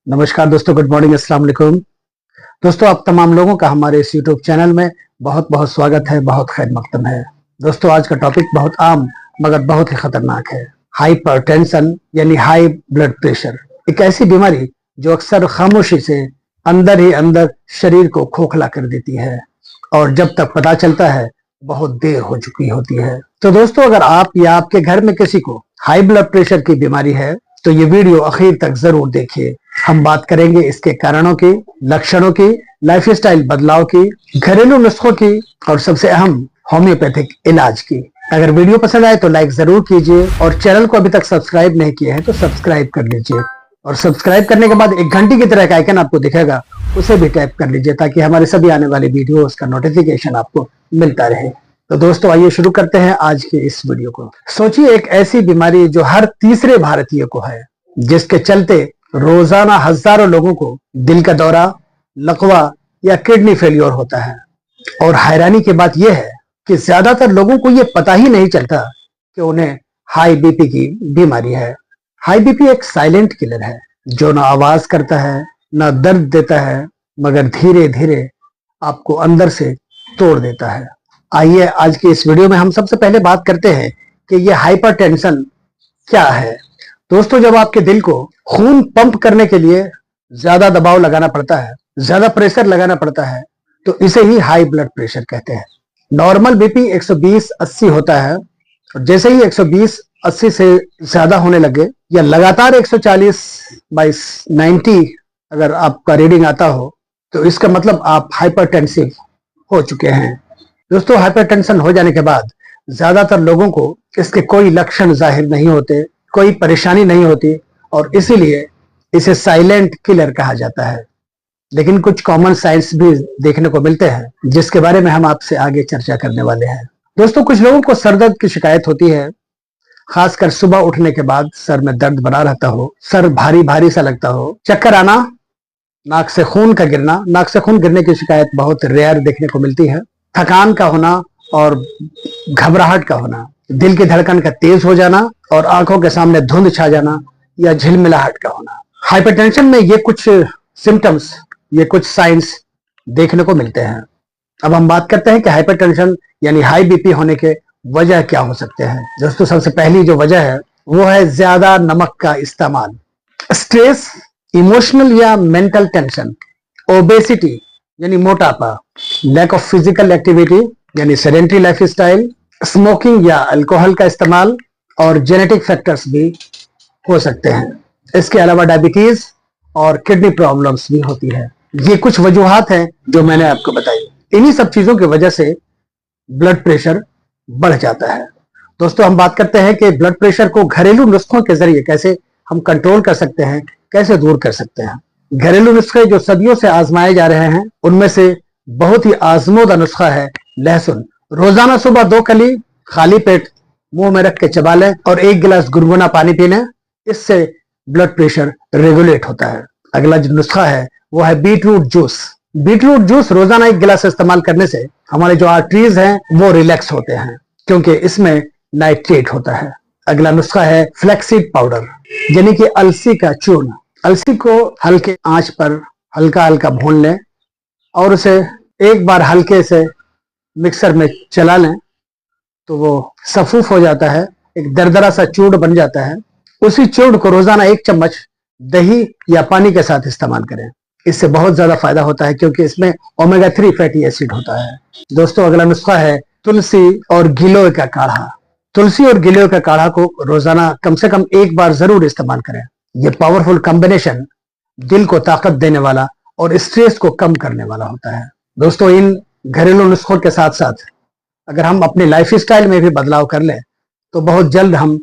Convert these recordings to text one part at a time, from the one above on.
नमस्कार दोस्तों, good morning, अस्सलाम वालेकुम। दोस्तों, आप तमाम लोगों का हमारे इस यूट्यूब चैनल में बहुत बहुत स्वागत है, बहुत खैर मकदम है। दोस्तों, आज का टॉपिक बहुत आम मगर बहुत ही खतरनाक है। हाइपरटेंशन यानी हाई ब्लड प्रेशर, एक ऐसी बीमारी जो अक्सर खामोशी से अंदर ही अंदर शरीर को खोखला कर देती है और जब तक पता चलता है बहुत देर हो चुकी होती है। तो दोस्तों, अगर आप या आपके घर में किसी को हाई ब्लड प्रेशर की बीमारी है तो ये वीडियो आखिर तक जरूर देखिए। हम बात करेंगे इसके कारणों की, लक्षणों की, लाइफस्टाइल बदलाव की, घरेलू नुस्खों की और सबसे अहम होम्योपैथिक इलाज की। अगर वीडियो पसंद आए तो लाइक जरूर कीजिए और चैनल को अभी तक सब्सक्राइब नहीं किया है तो सब्सक्राइब कर लीजिए और सब्सक्राइब करने के बाद एक घंटी की तरह का आइकन आपको दिखेगा, उसे भी टैप कर लीजिए ताकि हमारे सभी आने वाले वीडियोस का नोटिफिकेशन आपको मिलता रहे। तो दोस्तों, आइए शुरू करते हैं आज के इस वीडियो को। सोचिए, एक ऐसी बीमारी जो हर तीसरे भारतीय को है, जिसके चलते रोजाना हजारों लोगों को दिल का दौरा, लकवा या किडनी फेलियर होता है। और हैरानी की बात यह है कि ज्यादातर लोगों को यह पता ही नहीं चलता कि उन्हें हाई बीपी की बीमारी है। हाई बीपी एक साइलेंट किलर है जो ना आवाज करता है, ना दर्द देता है, मगर धीरे धीरे आपको अंदर से तोड़ देता है। आइए आज के इस वीडियो में हम सबसे पहले बात करते हैं कि यह हाइपरटेंशन क्या है। दोस्तों, जब आपके दिल को खून पंप करने के लिए ज्यादा दबाव लगाना पड़ता है, ज्यादा प्रेशर लगाना पड़ता है, तो इसे ही हाई ब्लड प्रेशर कहते हैं। नॉर्मल बीपी 120/80 होता है और जैसे ही 120/80 से ज्यादा होने लगे या लगातार 140/90 अगर आपका रीडिंग आता हो तो इसका मतलब आप हाइपरटेंसिव हो चुके हैं। दोस्तों, हाइपरटेंशन हो जाने के बाद ज्यादातर लोगों को इसके कोई लक्षण जाहिर नहीं होते, कोई परेशानी नहीं होती और इसीलिए इसे साइलेंट किलर कहा जाता है। लेकिन कुछ कॉमन साइंस भी देखने को मिलते हैं जिसके बारे में हम आपसे आगे चर्चा करने वाले हैं। दोस्तों, कुछ लोगों को सर दर्द की शिकायत होती है, खासकर सुबह उठने के बाद सर में दर्द बना रहता हो, सर भारी भारी सा लगता हो, चक्कर आना, नाक से खून का गिरना। नाक से खून गिरने की शिकायत बहुत रेयर देखने को मिलती है। थकान का होना और घबराहट का होना, दिल की धड़कन का तेज हो जाना और आंखों के सामने धुंध छा जाना या झिलमिलाहट का होना। हाइपरटेंशन में ये कुछ सिम्टम्स, ये कुछ साइंस देखने को मिलते हैं। अब हम बात करते हैं कि हाइपरटेंशन यानी हाई बीपी होने के वजह क्या हो सकते हैं। दोस्तों, सबसे पहली जो वजह है वो है ज्यादा नमक का इस्तेमाल, स्ट्रेस, इमोशनल या मेंटल टेंशन, ओबेसिटी यानी मोटापा, लैक ऑफ फिजिकल एक्टिविटी यानी सेडेंटरी लाइफस्टाइल, स्मोकिंग या अल्कोहल का इस्तेमाल और जेनेटिक फैक्टर्स भी हो सकते हैं। इसके अलावा डायबिटीज और किडनी प्रॉब्लम्स भी होती है। ये कुछ वजूहात हैं जो मैंने आपको बताई। इन्हीं सब चीजों की वजह से ब्लड प्रेशर बढ़ जाता है। दोस्तों, हम बात करते हैं कि ब्लड प्रेशर को घरेलू नुस्खों के जरिए कैसे हम कंट्रोल कर सकते हैं, कैसे दूर कर सकते हैं। घरेलू नुस्खे जो सदियों से आजमाए जा रहे हैं, उनमें से बहुत ही आजमूदा नुस्खा है लहसुन। रोजाना सुबह 2 कली खाली पेट मुंह में रख के चबा लें और 1 गिलास गुनगुना पानी पी लें। इससे ब्लड प्रेशर रेगुलेट होता है। अगला जो नुस्खा है वो है बीटरूट जूस। बीटरूट जूस रोजाना 1 गिलास इस्तेमाल करने से हमारे जो आर्टरीज हैं वो रिलैक्स होते हैं क्योंकि इसमें नाइट्रेट होता है। अगला नुस्खा है फ्लैक्सीड पाउडर यानी कि अलसी का चूर्ण। अलसी को हल्के आंच पर हल्का हल्का भून लें और उसे एक बार हल्के से मिक्सर में चला लें तो वो सफूफ हो जाता है, एक दरदरा सा चूर्ण बन जाता है। उसी चूर्ण को रोजाना 1 चम्मच दही या पानी के साथ इस्तेमाल करें। इससे बहुत ज्यादा फायदा होता है क्योंकि इसमें ओमेगा 3 फैटी एसिड होता है। दोस्तों, अगला नुस्खा है तुलसी और गिलोय का काढ़ा। तुलसी और गिलोय का काढ़ा को रोजाना कम से कम 1 बार जरूर इस्तेमाल करें। यह पावरफुल कॉम्बिनेशन दिल को ताकत देने वाला और स्ट्रेस को कम करने वाला होता है। दोस्तों, इन घरेलू नुस्खों के साथ साथ अगर हम अपने लाइफस्टाइल में भी बदलाव कर लें तो बहुत जल्द हम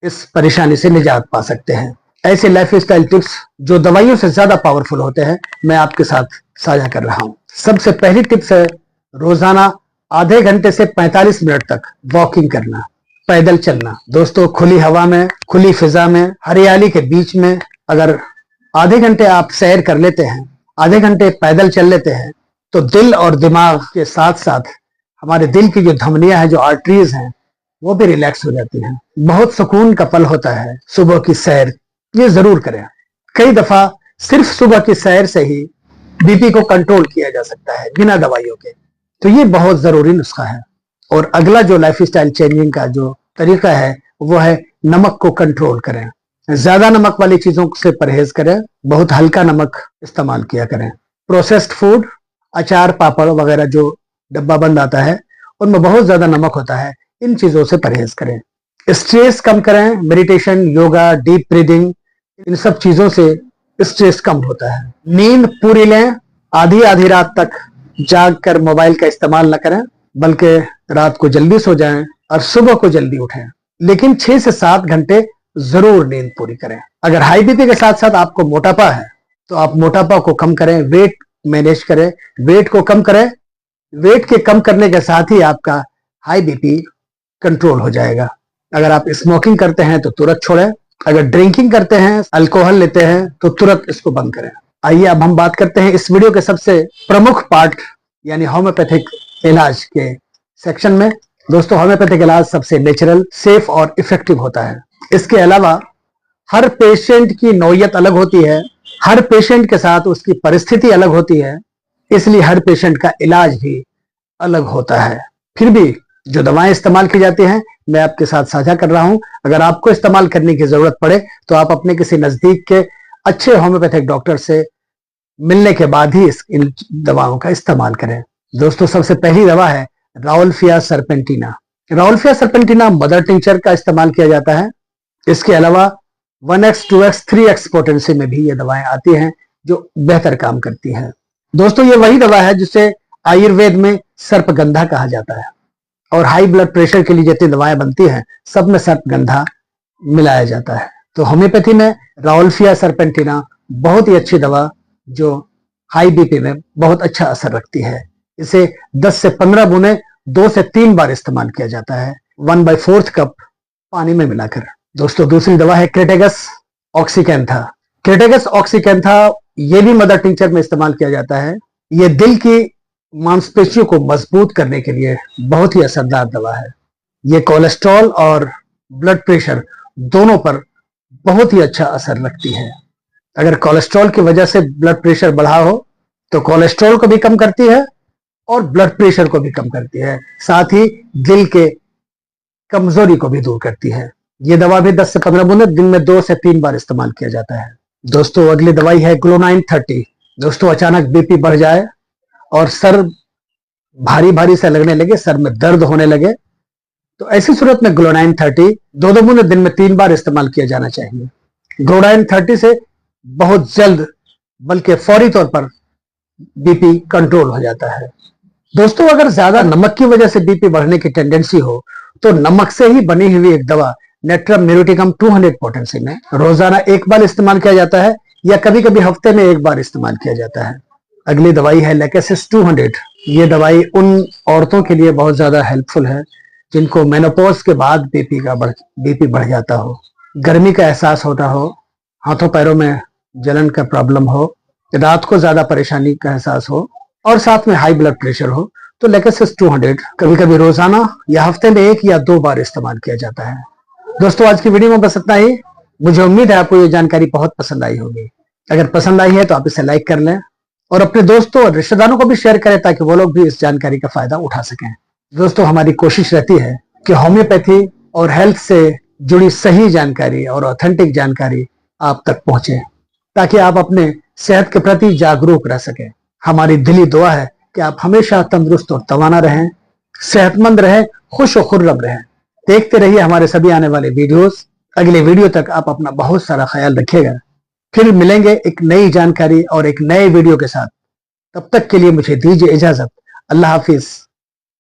इस परेशानी से निजात पा सकते हैं। ऐसे लाइफस्टाइल टिप्स जो दवाइयों से ज्यादा पावरफुल होते हैं मैं आपके साथ साझा कर रहा हूं। सबसे पहली टिप्स है रोजाना आधे घंटे से 45 मिनट तक वॉकिंग करना, पैदल चलना। दोस्तों, खुली हवा में, खुली फिजा में, हरियाली के बीच में अगर आधे घंटे आप सैर कर लेते हैं, आधे घंटे पैदल चल लेते हैं तो दिल और दिमाग के साथ साथ हमारे दिल की जो धमनियां हैं, जो आर्टरीज हैं, वो भी रिलैक्स हो जाती हैं। बहुत सुकून का पल होता है सुबह की सैर, ये जरूर करें। कई दफा सिर्फ सुबह की सैर से ही बीपी को कंट्रोल किया जा सकता है बिना दवाइयों के। तो ये बहुत जरूरी नुस्खा है। और अगला जो लाइफस्टाइल चेंजिंग का जो तरीका है वो है नमक को कंट्रोल करें। ज्यादा नमक वाली चीजों से परहेज करें, बहुत हल्का नमक इस्तेमाल किया करें। प्रोसेस्ड फूड, अचार, पापड़ वगैरह जो डब्बा बंद आता है उनमें बहुत ज्यादा नमक होता है, इन चीजों से परहेज करें। स्ट्रेस कम करें, मेडिटेशन, योगा, डीप ब्रीदिंग, इन सब चीजों से स्ट्रेस कम होता है। नींद पूरी लें, आधी आधी रात तक जाग कर मोबाइल का इस्तेमाल न करें, बल्कि रात को जल्दी सो जाएं और सुबह को जल्दी उठें। लेकिन 6 से 7 घंटे जरूर नींद पूरी करें। अगर हाई बीपी के साथ साथ आपको मोटापा है तो आप मोटापा को कम करें, वेट मैनेज करें, वेट को कम करें। वेट के कम करने के साथ ही आपका हाई बीपी कंट्रोल हो जाएगा। अगर आप स्मोकिंग करते हैं तो तुरंत छोड़ें। अगर ड्रिंकिंग करते हैं, अल्कोहल लेते हैं तो तुरंत इसको बंद करें। आइए अब हम बात करते हैं इस वीडियो के सबसे प्रमुख पार्ट यानी होम्योपैथिक इलाज के सेक्शन में। दोस्तों, होम्योपैथिक इलाज सबसे नेचुरल, सेफ और इफेक्टिव होता है। इसके अलावा हर पेशेंट की नौयत अलग होती है, हर पेशेंट के साथ उसकी परिस्थिति अलग होती है, इसलिए हर पेशेंट का इलाज भी अलग होता है। फिर भी जो दवाएं इस्तेमाल की जाती हैं मैं आपके साथ साझा कर रहा हूं। अगर आपको इस्तेमाल करने की जरूरत पड़े तो आप अपने किसी नजदीक के अच्छे होम्योपैथिक डॉक्टर से मिलने के बाद ही इन दवाओं का इस्तेमाल करें। दोस्तों, सबसे पहली दवा है राउल्फिया सर्पेंटिना। राउल्फिया सर्पेंटिना मदर टिंचर का इस्तेमाल किया जाता है। इसके अलावा 1x, 2x, 3x पोटेंसी में भी ये दवाएं आती हैं जो बेहतर काम करती हैं। दोस्तों, ये वही दवा है जिसे आयुर्वेद में सर्पगंधा कहा जाता है और हाई ब्लड प्रेशर के लिए जितनी दवाएं बनती हैं सब में सर्पगंधा मिलाया जाता है। तो होम्योपैथी में राउल्फिया सर्पेंटिना बहुत ही अच्छी दवा जो हाई बीपी में बहुत अच्छा असर रखती है। इसे 10 से 15 बूंदें 2 से 3 बार इस्तेमाल किया जाता है 1/4 कप पानी में मिलाकर। दोस्तों, दूसरी दवा है क्रेटेगस ऑक्सीकैंथा। क्रेटेगस ऑक्सीकैंथा ये भी मदर टिंचर में इस्तेमाल किया जाता है। ये दिल की मांसपेशियों को मजबूत करने के लिए बहुत ही असरदार दवा है। ये कोलेस्ट्रॉल और ब्लड प्रेशर दोनों पर बहुत ही अच्छा असर रखती है। अगर कोलेस्ट्रॉल की वजह से ब्लड प्रेशर बढ़ा हो तो कोलेस्ट्रॉल को भी कम करती है और ब्लड प्रेशर को भी कम करती है, साथ ही दिल के कमजोरी को भी दूर करती है। ये दवा भी 10 से 15 बूंदें दिन में 2 से 3 बार इस्तेमाल किया जाता है। दोस्तों, अगली दवाई है ग्लोनाइन 30। दोस्तों, अचानक बीपी बढ़ जाए और सर भारी भारी से लगने लगे, सर में दर्द होने लगे, तो ऐसी सूरत में ग्लोनाइन 30 2 बूंदें दिन में 3 बार इस्तेमाल किया जाना चाहिए। ग्लोनाइन 30 से बहुत जल्द बल्कि फौरी तौर पर बीपी कंट्रोल हो जाता है। दोस्तों, अगर ज्यादा नमक की वजह से बीपी बढ़ने की टेंडेंसी हो तो नमक से ही बनी हुई एक दवा नेट्रम म्यूटिकम 200 पोटेंसी में रोजाना 1 बार इस्तेमाल किया जाता है या कभी कभी हफ्ते में 1 बार इस्तेमाल किया जाता है। अगली दवाई है लेकेसिस 200। ये दवाई उन औरतों के लिए बहुत ज्यादा हेल्पफुल है जिनको मेनोपॉज के बाद बीपी बढ़ जाता हो, गर्मी का एहसास होता हो, हाथों पैरों में जलन का प्रॉब्लम हो, रात को ज्यादा परेशानी का एहसास हो और साथ में हाई ब्लड प्रेशर हो, तो लेकेसिस 200 कभी कभी रोजाना या हफ्ते में 1 या 2 बार इस्तेमाल किया जाता है। दोस्तों, आज की वीडियो में बस इतना ही। मुझे उम्मीद है आपको ये जानकारी बहुत पसंद आई होगी। अगर पसंद आई है तो आप इसे लाइक कर लें और अपने दोस्तों और रिश्तेदारों को भी शेयर करें ताकि वो लोग भी इस जानकारी का फायदा उठा सकें। दोस्तों, हमारी कोशिश रहती है कि होम्योपैथी और हेल्थ से जुड़ी सही जानकारी और ऑथेंटिक जानकारी आप तक पहुंचे ताकि आप अपने सेहत के प्रति जागरूक रह सकें। हमारी दिली दुआ है कि आप हमेशा तंदुरुस्त और तवाना रहें, सेहतमंद रहें, खुश और खुर्रम रहें। देखते रहिए हमारे सभी आने वाले वीडियोस। अगले वीडियो तक आप अपना बहुत सारा ख्याल रखिएगा। फिर मिलेंगे एक नई जानकारी और एक नए वीडियो के साथ। तब तक के लिए मुझे दीजिए इजाजत। अल्लाह हाफिज।